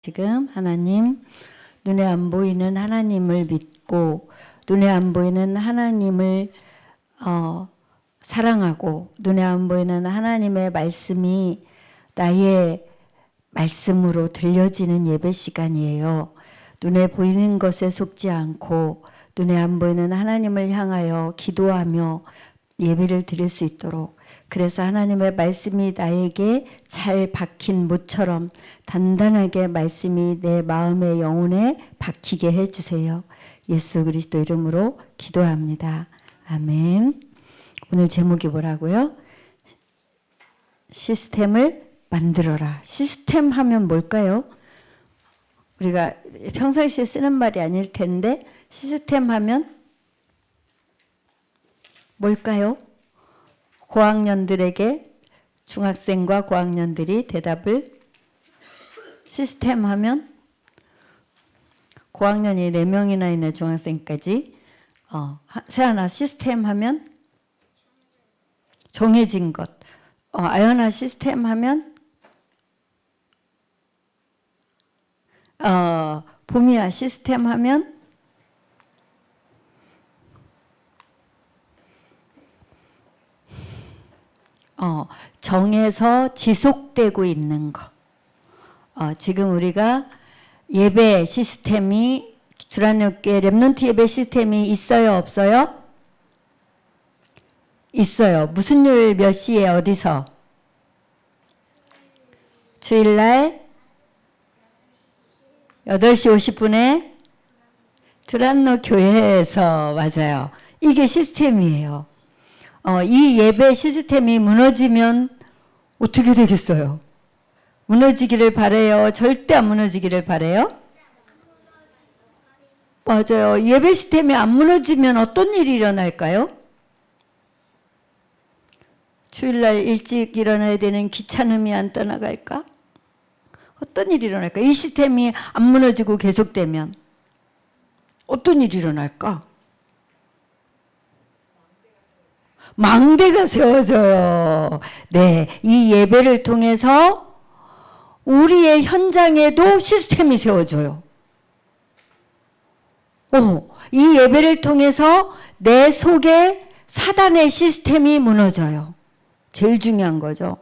지금 하나님, 눈에 안 보이는 하나님을 믿고 눈에 안 보이는 하나님을 사랑하고 눈에 안 보이는 하나님의 말씀이 나의 말씀으로 들려지는 예배 시간이에요. 눈에 보이는 것에 속지 않고 눈에 안 보이는 하나님을 향하여 기도하며 예배를 드릴 수 있도록, 그래서 하나님의 말씀이 나에게 잘 박힌 못처럼 단단하게 말씀이 내 마음의 영혼에 박히게 해주세요. 예수 그리스도 이름으로 기도합니다. 아멘. 오늘 제목이 뭐라고요? 시스템을 만들어라. 시스템 하면 뭘까요? 우리가 평상시에 쓰는 말이 아닐 텐데 시스템 하면 뭘까요? 고학년들에게, 중학생과 고학년들이 대답을, 시스템 하면 고학년이 4명이나 있는 중학생까지, 세연아 시스템 하면 정해진 것, 아연아 시스템 하면 봄이야 시스템 하면 정해서 지속되고 있는 거. 지금 우리가 예배 시스템이, 주란역교회 렘넌트 예배 시스템이 있어요, 없어요? 있어요. 무슨 요일 몇 시에 어디서? 주일날 8시 50분에 두란노 교회에서, 맞아요. 이게 시스템이에요. 이 예배 시스템이 무너지면 어떻게 되겠어요? 무너지기를 바래요? 절대 안 무너지기를 바래요? 맞아요. 예배 시스템이 안 무너지면 어떤 일이 일어날까요? 주일날 일찍 일어나야 되는 귀찮음이 안 떠나갈까? 어떤 일이 일어날까? 이 시스템이 안 무너지고 계속되면 어떤 일이 일어날까? 망대가 세워져요. 네, 이 예배를 통해서 우리의 현장에도 시스템이 세워져요. 이 예배를 통해서 내 속에 사단의 시스템이 무너져요. 제일 중요한 거죠.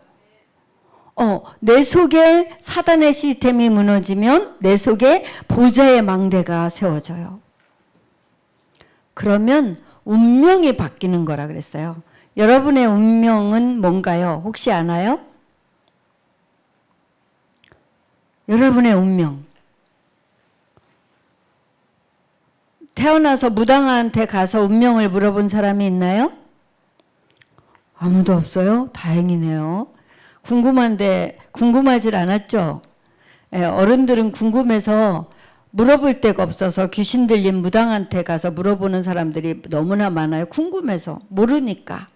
내 속에 사단의 시스템이 무너지면 내 속에 보좌의 망대가 세워져요. 그러면 운명이 바뀌는 거라 그랬어요. 여러분의 운명은 뭔가요? 혹시 아나요? 여러분의 운명. 태어나서 무당한테 가서 운명을 물어본 사람이 있나요? 아무도 없어요? 다행이네요. 궁금하질 않았죠? 어른들은 궁금해서 물어볼 데가 없어서 귀신 들린 무당한테 가서 물어보는 사람들이 너무나 많아요. 궁금해서, 모르니까.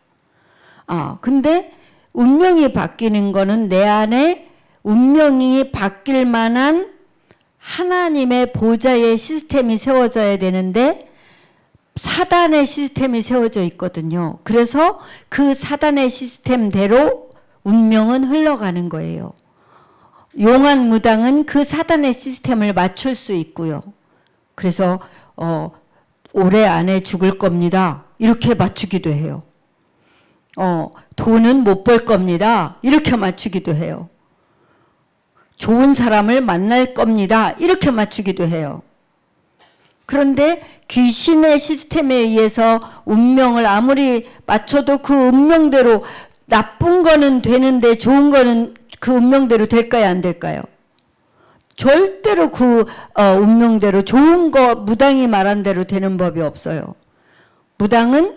근데 운명이 바뀌는 거는 내 안에 운명이 바뀔 만한 하나님의 보좌의 시스템이 세워져야 되는데 사단의 시스템이 세워져 있거든요. 그래서 그 사단의 시스템대로 운명은 흘러가는 거예요. 용한 무당은 그 사단의 시스템을 맞출 수 있고요. 그래서 올해 안에 죽을 겁니다. 이렇게 맞추기도 해요. 돈은 못 벌 겁니다. 이렇게 맞추기도 해요. 좋은 사람을 만날 겁니다. 이렇게 맞추기도 해요. 그런데 귀신의 시스템에 의해서 운명을 아무리 맞춰도 그 운명대로, 나쁜 거는 되는데 좋은 거는 그 운명대로 될까요? 안 될까요? 절대로 그 운명대로 좋은 거 무당이 말한 대로 되는 법이 없어요. 무당은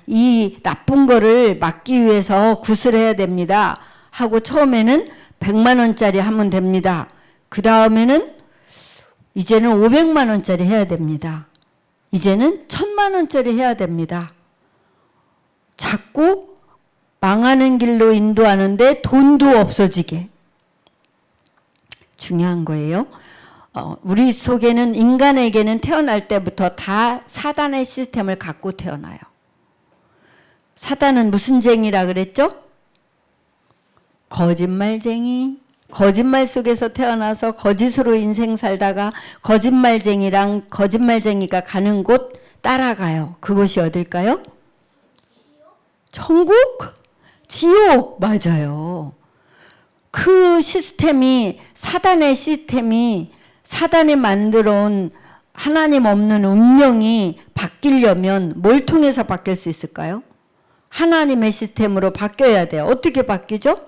이 나쁜 거를 막기 위해서 굿을 해야 됩니다 하고 처음에는 100만 원짜리 하면 됩니다. 그 다음에는 이제는 500만 원짜리 해야 됩니다. 이제는 1000만 원짜리 해야 됩니다. 자꾸 망하는 길로 인도하는데 돈도 없어지게. 중요한 거예요. 우리 속에는, 인간에게는 태어날 때부터 다 사단의 시스템을 갖고 태어나요. 사단은 무슨 쟁이라 그랬죠? 거짓말쟁이, 거짓말 속에서 태어나서 거짓으로 인생 살다가 거짓말쟁이랑 거짓말쟁이가 가는 곳 따라가요. 그곳이 어딜까요? 천국? 지옥. 맞아요. 그 시스템이 사단의 시스템이 사단이 만들어 온 하나님 없는 운명이 바뀌려면 뭘 통해서 바뀔 수 있을까요? 하나님의 시스템으로 바뀌어야 돼요. 어떻게 바뀌죠?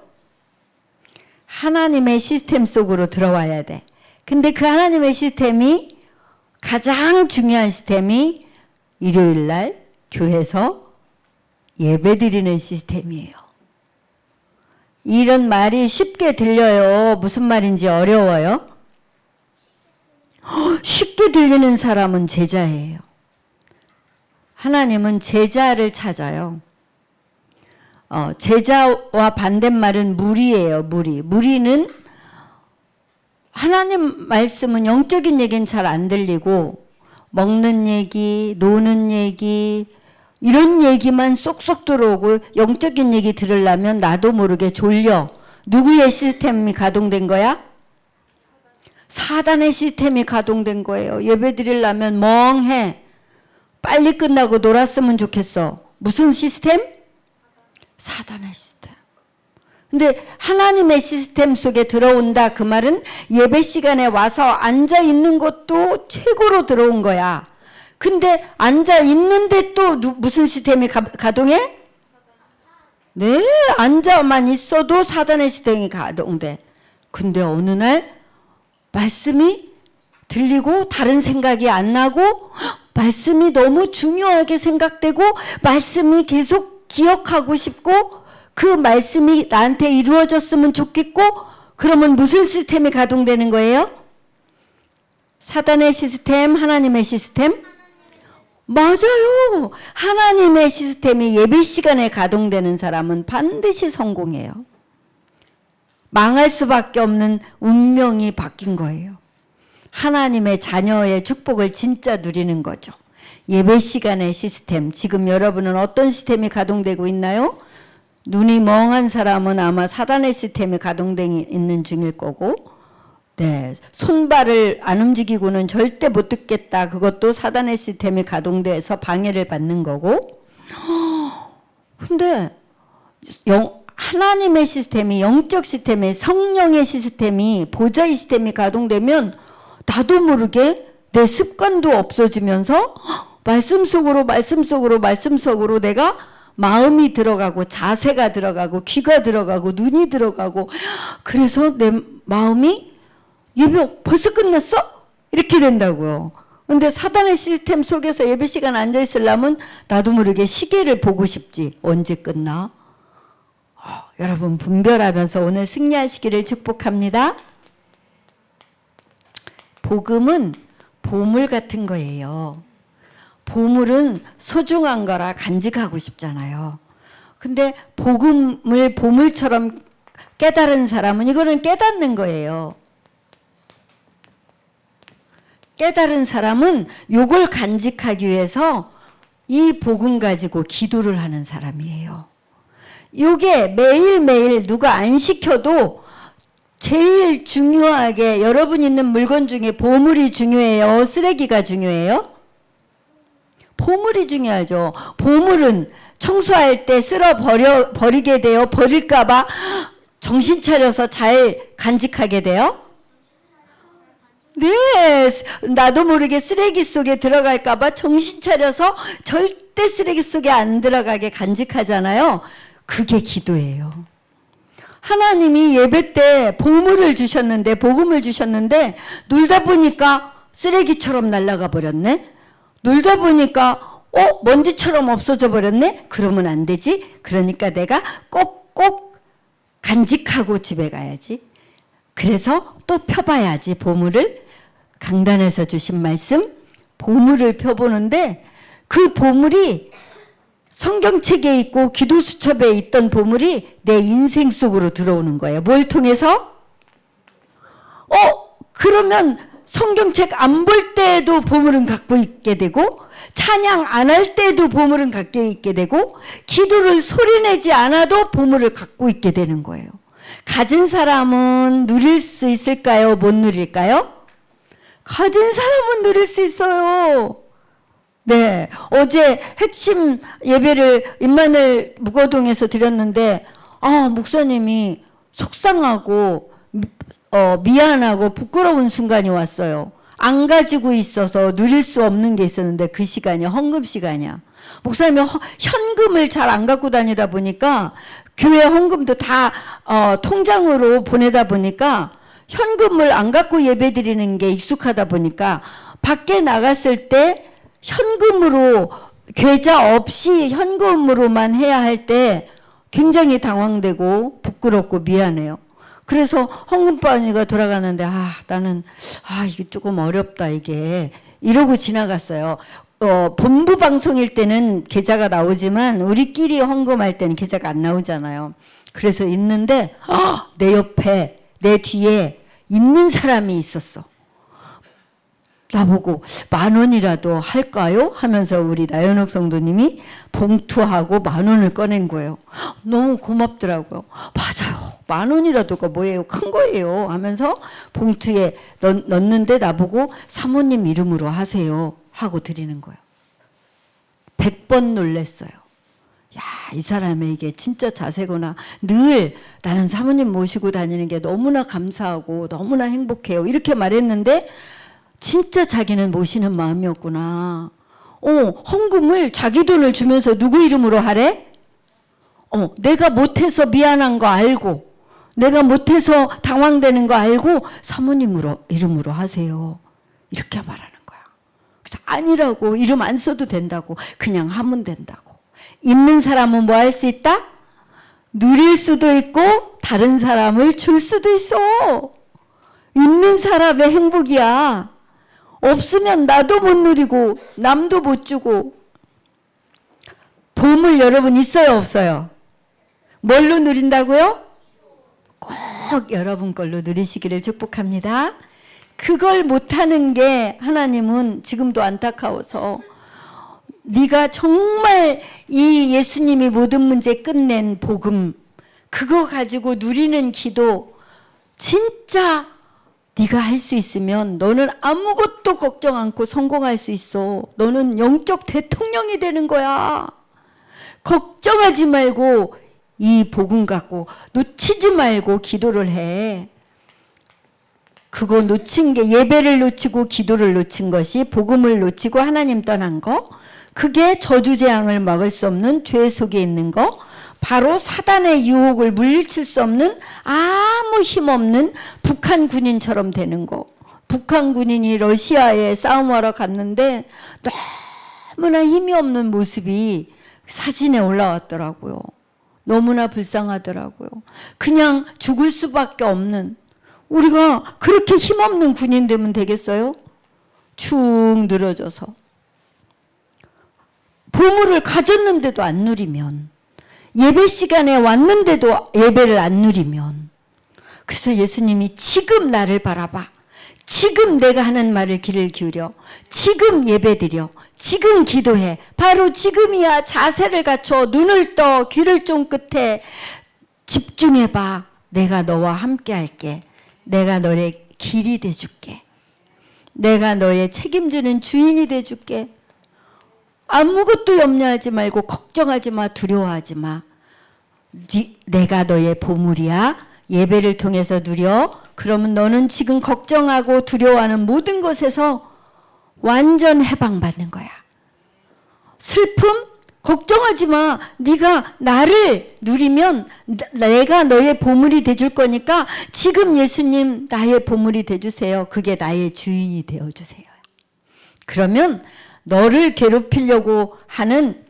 하나님의 시스템 속으로 들어와야 돼. 근데 그 하나님의 시스템이 가장 중요한 시스템이 일요일 날 교회에서 예배드리는 시스템이에요. 이런 말이 쉽게 들려요. 무슨 말인지 어려워요? 쉽게 들리는 사람은 제자예요. 하나님은 제자를 찾아요. 제자와 반대말은 무리예요. 무리는 하나님 말씀은 영적인 얘기는 잘 안 들리고 먹는 얘기, 노는 얘기 이런 얘기만 쏙쏙 들어오고 영적인 얘기 들으려면 나도 모르게 졸려. 누구의 시스템이 가동된 거야? 사단의 시스템이 가동된 거예요. 예배 드리려면 멍해. 빨리 끝나고 놀았으면 좋겠어. 무슨 시스템? 사단의 시스템. 근데 하나님의 시스템 속에 들어온다. 그 말은 예배 시간에 와서 앉아 있는 것도 최고로 들어온 거야. 근데 앉아 있는데 또 무슨 시스템이 가동해? 네, 앉아만 있어도 사단의 시스템이 가동돼. 근데 어느 날 말씀이 들리고 다른 생각이 안 나고 말씀이 너무 중요하게 생각되고 말씀이 계속 기억하고 싶고 그 말씀이 나한테 이루어졌으면 좋겠고 그러면 무슨 시스템이 가동되는 거예요? 사단의 시스템, 하나님의 시스템? 맞아요. 하나님의 시스템이 예배 시간에 가동되는 사람은 반드시 성공해요. 망할 수밖에 없는 운명이 바뀐 거예요. 하나님의 자녀의 축복을 진짜 누리는 거죠. 예배 시간의 시스템, 지금 여러분은 어떤 시스템이 가동되고 있나요? 눈이 멍한 사람은 아마 사단의 시스템이 가동되어 있는 중일 거고, 네, 손발을 안 움직이고는 절대 못 듣겠다. 그것도 사단의 시스템이 가동돼서 방해를 받는 거고. 근데 하나님의 시스템이, 영적 시스템이, 성령의 시스템이, 보좌의 시스템이 가동되면 나도 모르게 내 습관도 없어지면서 말씀 속으로 내가 마음이 들어가고 자세가 들어가고 귀가 들어가고 눈이 들어가고 그래서 내 마음이 예배 벌써 끝났어? 이렇게 된다고요. 근데 사단의 시스템 속에서 예배 시간 앉아 있으려면 나도 모르게 시계를 보고 싶지. 언제 끝나? 여러분 분별하면서 오늘 승리하시기를 축복합니다. 복음은 보물 같은 거예요. 보물은 소중한 거라 간직하고 싶잖아요. 근데 복음을 보물처럼 깨달은 사람은 이거는 깨닫는 거예요. 깨달은 사람은 요걸 간직하기 위해서 이 복음 가지고 기도를 하는 사람이에요. 요게 매일매일 누가 안 시켜도 제일 중요하게 여러분 있는 물건 중에 보물이 중요해요? 쓰레기가 중요해요? 보물이 중요하죠. 보물은 청소할 때 버리게 돼요? 버릴까봐 정신 차려서 잘 간직하게 돼요? 네, 나도 모르게 쓰레기 속에 들어갈까봐 정신 차려서 절대 쓰레기 속에 안 들어가게 간직하잖아요. 그게 기도예요. 하나님이 예배 때 보물을 주셨는데, 복음을 주셨는데 놀다 보니까 쓰레기처럼 날아가 버렸네. 놀다 보니까 먼지처럼 없어져 버렸네. 그러면 안 되지. 그러니까 내가 꼭꼭 간직하고 집에 가야지. 그래서 또 펴봐야지. 보물을 강단에서 주신 말씀 보물을 펴보는데 그 보물이 성경책에 있고 기도수첩에 있던 보물이 내 인생 속으로 들어오는 거예요. 뭘 통해서? 그러면 성경책 안 볼 때도 보물은 갖고 있게 되고 찬양 안 할 때도 보물은 갖고 있게 되고 기도를 소리내지 않아도 보물을 갖고 있게 되는 거예요. 가진 사람은 누릴 수 있을까요? 못 누릴까요? 가진 사람은 누릴 수 있어요. 네, 어제 핵심 예배를 임마누엘 무거동에서 드렸는데 목사님이 속상하고 미안하고 부끄러운 순간이 왔어요. 안 가지고 있어서 누릴 수 없는 게 있었는데 그 시간이 헌금 시간이야. 목사님이 현금을 잘 안 갖고 다니다 보니까 교회 헌금도 다 통장으로 보내다 보니까 현금을 안 갖고 예배 드리는 게 익숙하다 보니까 밖에 나갔을 때 현금으로 계좌 없이 현금으로만 해야 할 때 굉장히 당황되고 부끄럽고 미안해요. 그래서 헌금바구니가 돌아가는데 나는 이게 조금 어렵다 이게 이러고 지나갔어요. 본부 방송일 때는 계좌가 나오지만 우리끼리 헌금할 때는 계좌가 안 나오잖아요. 그래서 있는데 내 옆에 내 뒤에 있는 사람이 있었어. 나보고 10,000원이라도 할까요? 하면서 우리 나연옥 성도님이 봉투하고 10,000원을 꺼낸 거예요. 너무 고맙더라고요. 맞아요. 10,000원이라도가 뭐예요? 큰 거예요. 하면서 봉투에 넣는데 나보고 사모님 이름으로 하세요. 하고 드리는 거예요. 100번 놀랬어요. 야, 이 사람에게 진짜 자세구나. 늘 나는 사모님 모시고 다니는 게 너무나 감사하고 너무나 행복해요. 이렇게 말했는데 진짜 자기는 모시는 마음이었구나. 헌금을 자기 돈을 주면서 누구 이름으로 하래? 내가 못해서 미안한 거 알고 내가 못해서 당황되는 거 알고 사모님 이름으로 하세요. 이렇게 말하는 거야. 그래서 아니라고 이름 안 써도 된다고 그냥 하면 된다고. 있는 사람은 뭐 할 수 있다? 누릴 수도 있고 다른 사람을 줄 수도 있어. 있는 사람의 행복이야. 없으면 나도 못 누리고 남도 못 주고. 보물 여러분 있어요 없어요? 뭘로 누린다고요? 꼭 여러분 걸로 누리시기를 축복합니다. 그걸 못하는 게 하나님은 지금도 안타까워서 네가 정말 이 예수님이 모든 문제 끝낸 복음 그거 가지고 누리는 기도 진짜 네가 할 수 있으면 너는 아무것도 걱정 않고 성공할 수 있어. 너는 영적 대통령이 되는 거야. 걱정하지 말고 이 복음 갖고 놓치지 말고 기도를 해. 그거 놓친 게 예배를 놓치고 기도를 놓친 것이 복음을 놓치고 하나님 떠난 거 그게 저주재앙을 막을 수 없는 죄 속에 있는 거 바로 사단의 유혹을 물리칠 수 없는 아무 힘없는 북한 군인처럼 되는 거. 북한 군인이 러시아에 싸움하러 갔는데 너무나 힘이 없는 모습이 사진에 올라왔더라고요. 너무나 불쌍하더라고요. 그냥 죽을 수밖에 없는 우리가 그렇게 힘없는 군인 되면 되겠어요? 축 늘어져서 보물을 가졌는데도 안 누리면 예배 시간에 왔는데도 예배를 안 누리면 그래서 예수님이 지금 나를 바라봐. 지금 내가 하는 말을 귀를 기울여. 지금 예배드려. 지금 기도해. 바로 지금이야. 자세를 갖춰 눈을 떠 귀를 쫑긋해. 집중해봐. 내가 너와 함께 할게. 내가 너의 길이 돼줄게. 내가 너의 책임지는 주인이 돼줄게. 아무것도 염려하지 말고 걱정하지 마. 두려워하지 마. 내가 너의 보물이야. 예배를 통해서 누려. 그러면 너는 지금 걱정하고 두려워하는 모든 것에서 완전 해방받는 거야. 슬픔? 걱정하지 마. 네가 나를 누리면 내가 너의 보물이 돼줄 거니까 지금 예수님 나의 보물이 돼주세요. 그게 나의 주인이 되어주세요. 그러면 너를 괴롭히려고 하는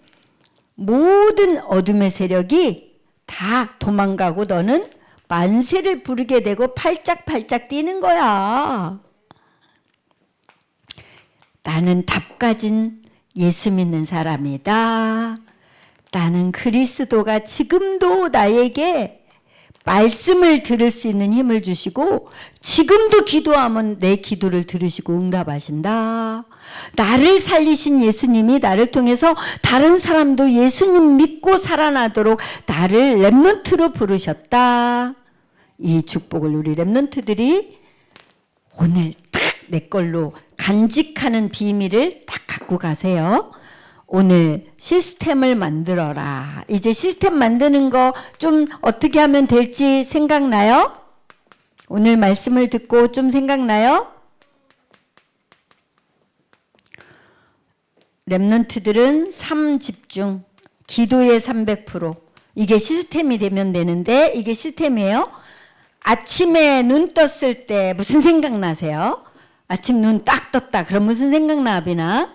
모든 어둠의 세력이 다 도망가고 너는 만세를 부르게 되고 팔짝팔짝 뛰는 거야. 나는 답 가진 예수 믿는 사람이다. 나는 그리스도가 지금도 나에게 말씀을 들을 수 있는 힘을 주시고 지금도 기도하면 내 기도를 들으시고 응답하신다. 나를 살리신 예수님이 나를 통해서 다른 사람도 예수님 믿고 살아나도록 나를 렘넌트로 부르셨다. 이 축복을 우리 랩런트들이 오늘 딱 내 걸로 간직하는 비밀을 딱 갖고 가세요. 오늘 시스템을 만들어라. 이제 시스템 만드는 거 좀 어떻게 하면 될지 생각나요? 오늘 말씀을 듣고 좀 생각나요? 랩런트들은 3집중, 기도의 300%. 이게 시스템이 되면 되는데 이게 시스템이에요. 아침에 눈 떴을 때 무슨 생각 나세요? 아침 눈 딱 떴다. 그럼 무슨 생각 나, 아비나?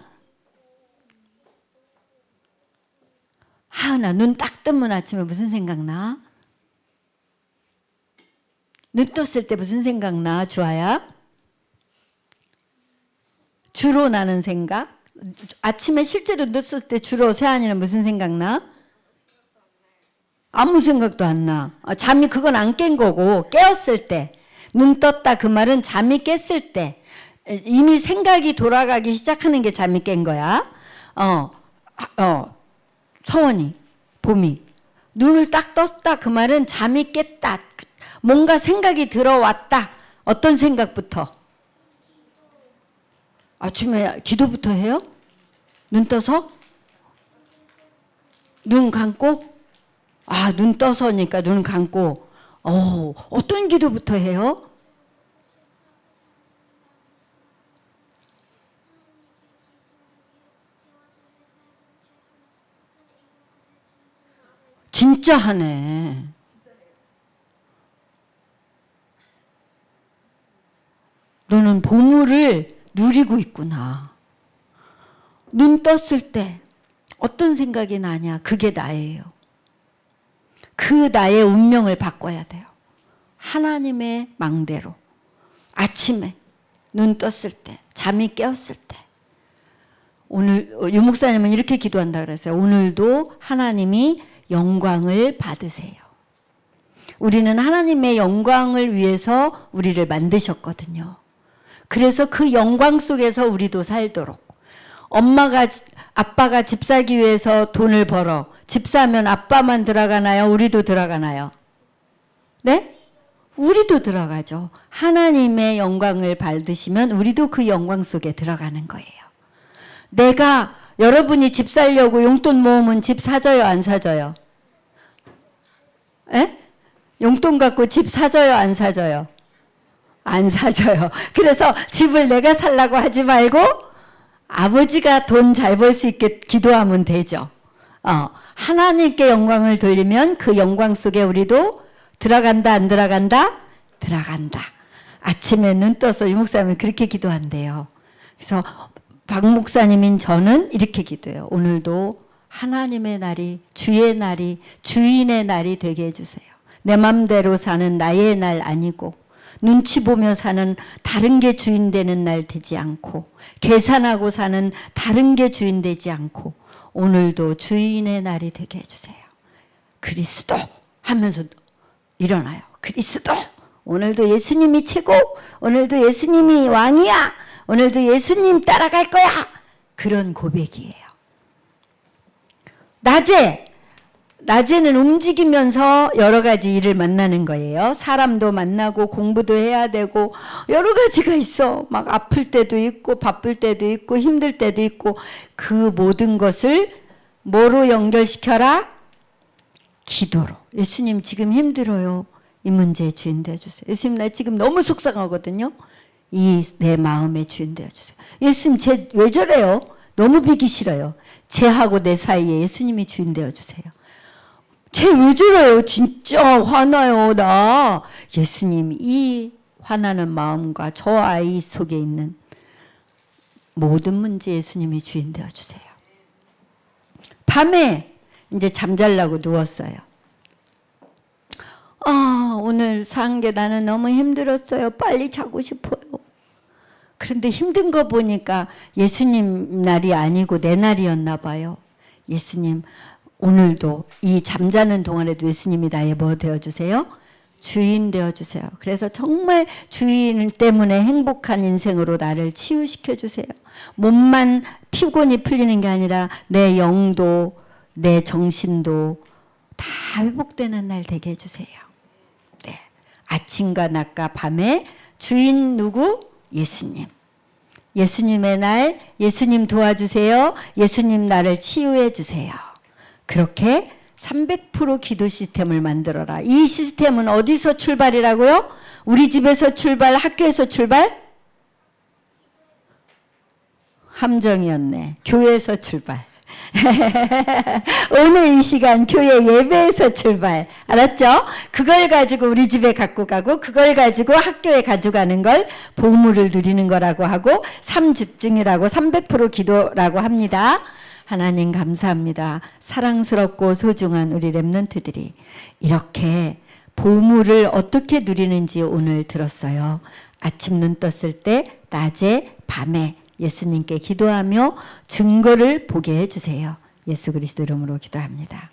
하은아, 눈 딱 뜨면 아침에 무슨 생각 나? 눈 떴을 때 무슨 생각 나, 주아야? 주로 나는 생각? 아침에 실제로 눈 떴을 때 주로 세안이는 무슨 생각 나? 아무 생각도 안 나. 잠이 그건 안 깬 거고 깨었을 때. 눈 떴다 그 말은 잠이 깼을 때. 이미 생각이 돌아가기 시작하는 게 잠이 깬 거야. 서원이, 봄이. 눈을 딱 떴다 그 말은 잠이 깼다. 뭔가 생각이 들어왔다. 어떤 생각부터? 아침에 기도부터 해요? 눈 떠서? 눈 감고? 눈 떠서니까 눈 감고. 어떤 기도부터 해요? 진짜 하네. 너는 보물을 누리고 있구나. 눈 떴을 때 어떤 생각이 나냐? 그게 나예요. 그 나의 운명을 바꿔야 돼요. 하나님의 망대로. 아침에 눈 떴을 때, 잠이 깨었을 때. 오늘 유 목사님은 이렇게 기도한다 그랬어요. 오늘도 하나님이 영광을 받으세요. 우리는 하나님의 영광을 위해서 우리를 만드셨거든요. 그래서 그 영광 속에서 우리도 살도록. 아빠가 집 사기 위해서 돈을 벌어. 집 사면 아빠만 들어가나요? 우리도 들어가나요? 네? 우리도 들어가죠. 하나님의 영광을 받으시면 우리도 그 영광 속에 들어가는 거예요. 여러분이 집 살려고 용돈 모으면 집 사줘요, 안 사줘요? 에? 용돈 갖고 집 사줘요, 안 사줘요? 안 사줘요. 그래서 집을 내가 살라고 하지 말고 아버지가 돈 잘 벌 수 있게 기도하면 되죠. 하나님께 영광을 돌리면 그 영광 속에 우리도 들어간다, 안 들어간다? 들어간다. 아침에 눈 떠서 유 목사님은 그렇게 기도한대요. 그래서 박 목사님인 저는 이렇게 기도해요. 오늘도 하나님의 날이, 주의 날이, 주인의 날이 되게 해주세요. 내 맘대로 사는 나의 날 아니고 눈치 보며 사는 다른 게 주인 되는 날 되지 않고 계산하고 사는 다른 게 주인 되지 않고 오늘도 주인의 날이 되게 해주세요. 그리스도 하면서 일어나요. 그리스도. 오늘도 예수님이 최고. 오늘도 예수님이 왕이야. 오늘도 예수님 따라갈 거야. 그런 고백이에요. 낮에는 움직이면서 여러 가지 일을 만나는 거예요. 사람도 만나고 공부도 해야 되고 여러 가지가 있어. 막 아플 때도 있고 바쁠 때도 있고 힘들 때도 있고 그 모든 것을 뭐로 연결시켜라? 기도로. 예수님 지금 힘들어요. 이 문제의 주인 되어주세요. 예수님 나 지금 너무 속상하거든요. 이 내 마음의 주인 되어주세요. 예수님 쟤 왜 저래요? 너무 비기 싫어요. 쟤하고 내 사이에 예수님이 주인 되어주세요. 쟤 왜 저래요? 진짜 화나요 나. 예수님 이 화나는 마음과 저 아이 속에 있는 모든 문제 예수님이 주인 되어주세요. 밤에 이제 잠자려고 누웠어요. 오늘 산 게 나는 너무 힘들었어요. 빨리 자고 싶어요. 그런데 힘든 거 보니까 예수님 날이 아니고 내 날이었나 봐요. 예수님 오늘도 이 잠자는 동안에도 예수님이 나의 뭐 되어주세요? 주인 되어주세요. 그래서 정말 주인 때문에 행복한 인생으로 나를 치유시켜주세요. 몸만 피곤이 풀리는 게 아니라 내 영도 내 정신도 다 회복되는 날 되게 해주세요. 네. 아침과 낮과 밤에 주인 누구? 예수님. 예수님의 날, 예수님 도와주세요. 예수님 나를 치유해 주세요. 그렇게 300% 기도 시스템을 만들어라. 이 시스템은 어디서 출발이라고요? 우리 집에서 출발, 학교에서 출발? 함정이었네. 교회에서 출발. 오늘 이 시간 교회 예배에서 출발. 알았죠? 그걸 가지고 우리 집에 갖고 가고 그걸 가지고 학교에 가져가는 걸 보물을 누리는 거라고 하고 3집중이라고 300% 기도라고 합니다. 하나님 감사합니다. 사랑스럽고 소중한 우리 렘넌트들이 이렇게 보물을 어떻게 누리는지 오늘 들었어요. 아침 눈 떴을 때, 낮에, 밤에 예수님께 기도하며 증거를 보게 해주세요. 예수 그리스도 이름으로 기도합니다.